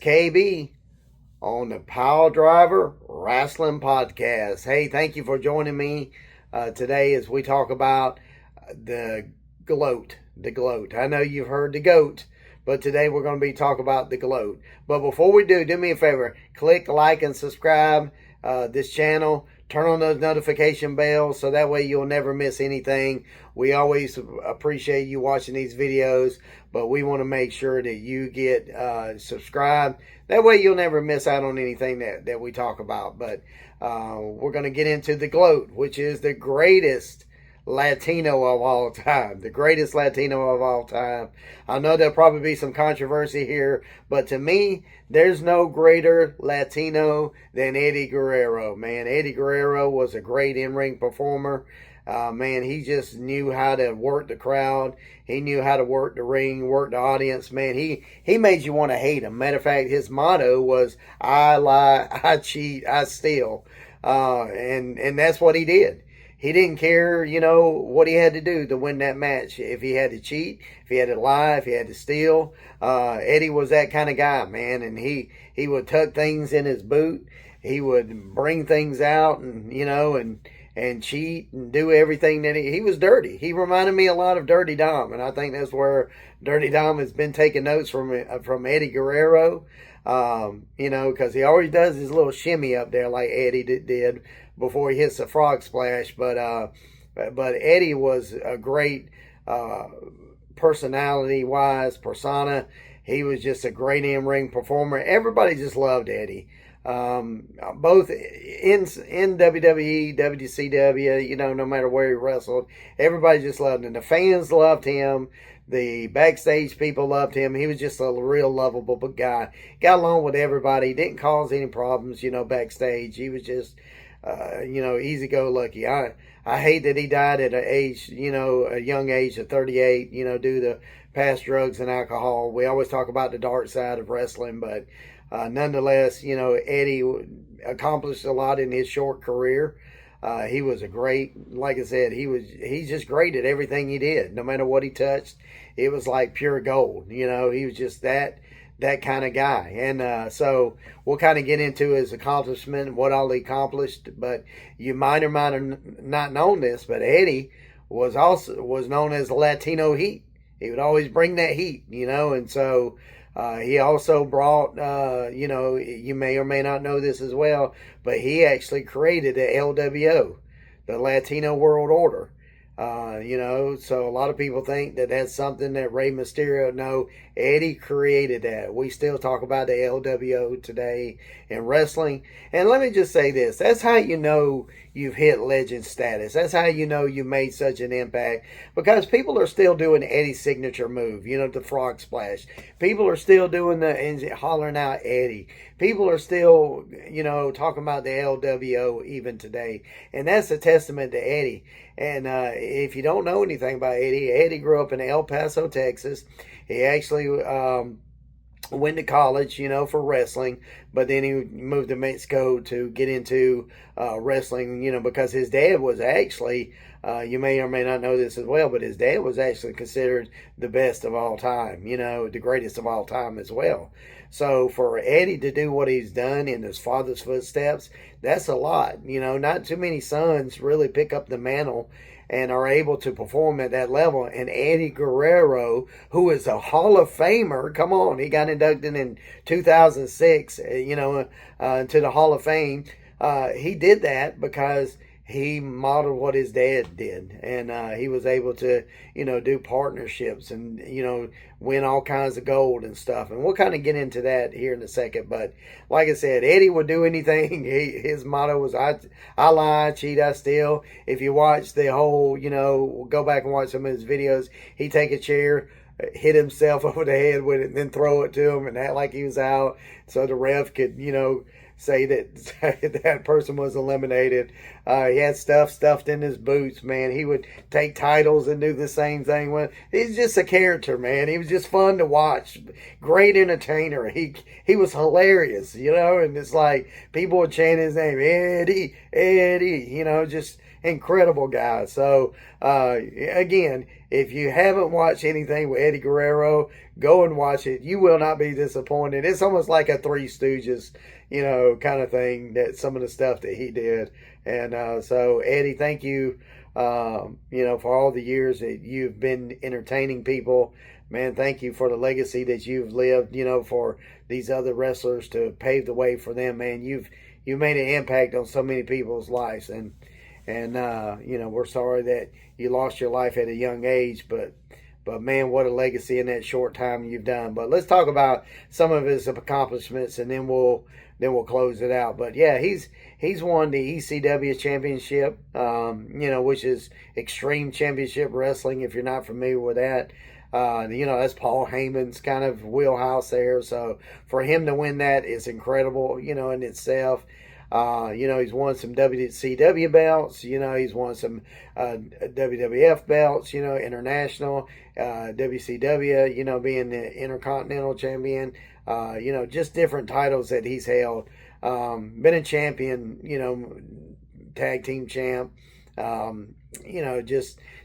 KB on the Power Driver Wrestling Podcast. Hey, thank you for joining me today as we talk about the GLOAT. The GLOAT. I know you've heard the GOAT, but today we're going to be talking about the GLOAT. But before we do me a favor. Click like and subscribe this channel. Turn on those notification bells so that way you'll never miss anything. We always appreciate you watching these videos, but we want to make sure that you get subscribed. That way you'll never miss out on anything that we talk about. But we're going to get into the GLOAT, which is the greatest Latino of all time. The greatest Latino of all time. I know there'll probably be some controversy here, but to me, there's no greater Latino than Eddie Guerrero, man. Eddie Guerrero was a great in-ring performer. Man, he just knew how to work the crowd. He knew how to work the ring, work the audience. Man, he made you want to hate him. Matter of fact, his motto was, I lie, I cheat, I steal. And that's what he did. He didn't care, what he had to do to win that match. If he had to cheat, if he had to lie, if he had to steal. Eddie was that kind of guy, man. And he would tuck things in his boot. He would bring things out and cheat and do everything that he was dirty. He reminded me a lot of Dirty Dom. And I think that's where Dirty Dom has been taking notes from Eddie Guerrero. Because he always does his little shimmy up there like Eddie did before he hits the frog splash. But Eddie was a great personality-wise persona. He was just a great in-ring performer. Everybody just loved Eddie. Both in WWE, WCW, no matter where he wrestled, everybody just loved him. The fans loved him. The backstage people loved him. He was just a real lovable guy. Got along with everybody. Didn't cause any problems, backstage. He was just, easy-go-lucky. I hate that he died at a young age of 38, due to past drugs and alcohol. We always talk about the dark side of wrestling, but nonetheless, Eddie accomplished a lot in his short career. He was a great, like I said, he's just great at everything he did. No matter what he touched, it was like pure gold. He was just that kind of guy. And so we'll kind of get into his accomplishment and what all he accomplished. But you might or might have not known this, but Eddie was known as the Latino Heat. He would always bring that heat, and so he also brought, you may or may not know this as well, but he actually created the LWO, the Latino World Order. So a lot of people think that that's something that Rey Mysterio, no, Eddie created that. We still talk about the LWO today in wrestling. And let me just say this, that's how you know you've hit legend status. That's how you know you made such an impact, because people are still doing Eddie's signature move, the frog splash. People are still doing and hollering out Eddie. People are still, talking about the LWO even today. And that's a testament to Eddie. And if you don't know anything about Eddie grew up in El Paso, Texas. He actually went to college, for wrestling, but then he moved to Mexico to get into wrestling, because his dad was actually, you may or may not know this as well, but his dad was actually considered the best of all time, the greatest of all time as well. So for Eddie to do what he's done in his father's footsteps, that's a lot. Not too many sons really pick up the mantle and are able to perform at that level. And Eddie Guerrero, who is a Hall of Famer, come on, he got inducted in 2006, to the Hall of Fame. He did that because he modeled what his dad did, and he was able to, do partnerships and, win all kinds of gold and stuff. And we'll kind of get into that here in a second. But like I said, Eddie would do anything. His motto was, I lie, I cheat, I steal. If you watch the whole, go back and watch some of his videos, he'd take a chair, hit himself over the head with it, and then throw it to him and act like he was out so the ref could, say that that person was eliminated. He had stuff stuffed in his boots, man. He would take titles and do the same thing. He's just a character, man. He was just fun to watch. Great entertainer. He was hilarious, and it's like people would chant his name, Eddie, Eddie, just incredible guy. So, again, if you haven't watched anything with Eddie Guerrero, go and watch it. You will not be disappointed. It's almost like a Three Stooges, kind of thing, that some of the stuff that he did. And so, Eddie, thank you, for all the years that you've been entertaining people. Man, thank you for the legacy that you've lived, for these other wrestlers to pave the way for them, man. You've made an impact on so many people's lives. And we're sorry that you lost your life at a young age, but man, what a legacy in that short time you've done. But let's talk about some of his accomplishments, and then we'll close it out. But yeah, he's won the ECW championship, which is Extreme Championship Wrestling. If you're not familiar with that, that's Paul Heyman's kind of wheelhouse there. So for him to win that is incredible, in itself. He's won some WCW belts. He's won some WWF belts. International, WCW. Being the Intercontinental Champion. Just different titles that he's held. Been a champion. Tag team champ.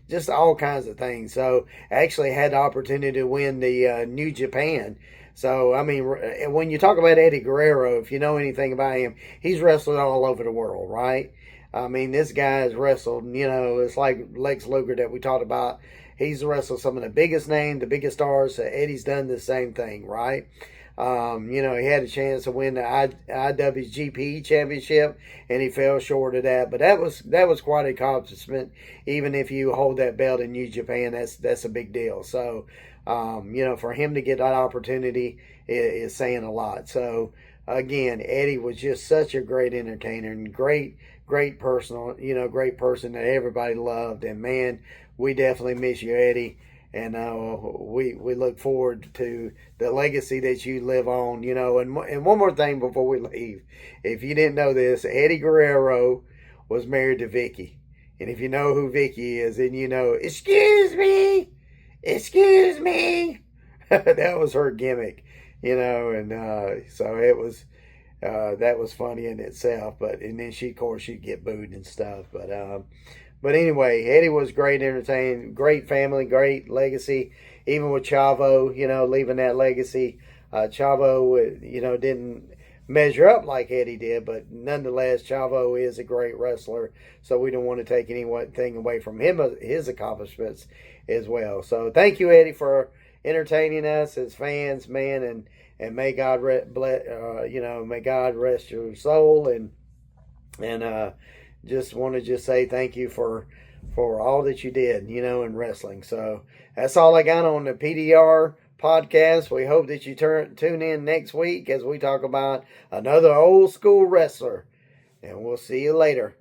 Just all kinds of things. So actually had the opportunity to win the New Japan. So, I mean, when you talk about Eddie Guerrero, if you know anything about him, he's wrestled all over the world, right? I mean, this guy has wrestled, it's like Lex Luger that we talked about. He's wrestled some of the biggest names, the biggest stars. So Eddie's done the same thing, right? He had a chance to win the IWGP championship, and he fell short of that. But that was quite an accomplishment. Even if you hold that belt in New Japan, that's a big deal. So, for him to get that opportunity is saying a lot. So, again, Eddie was just such a great entertainer and great person, great person that everybody loved. And man, we definitely miss you, Eddie. And we look forward to the legacy that you live on, And one more thing before we leave. If you didn't know this, Eddie Guerrero was married to Vicky. And if you know who Vicky is, then excuse me. That was her gimmick, and so it was, that was funny in itself. And then of course, she'd get booed and stuff. But anyway, Eddie was great entertaining, great family, great legacy. Even with Chavo, leaving that legacy, Chavo, didn't measure up like Eddie did, but nonetheless, Chavo is a great wrestler. So we don't want to take anything away from him, his accomplishments as well. So thank you, Eddie, for entertaining us as fans, man, and may God may God rest your soul, and just want to say thank you for all that you did, in wrestling. So that's all I got on the PDR podcast. We hope that you tune in next week as we talk about another old school wrestler, and we'll see you later.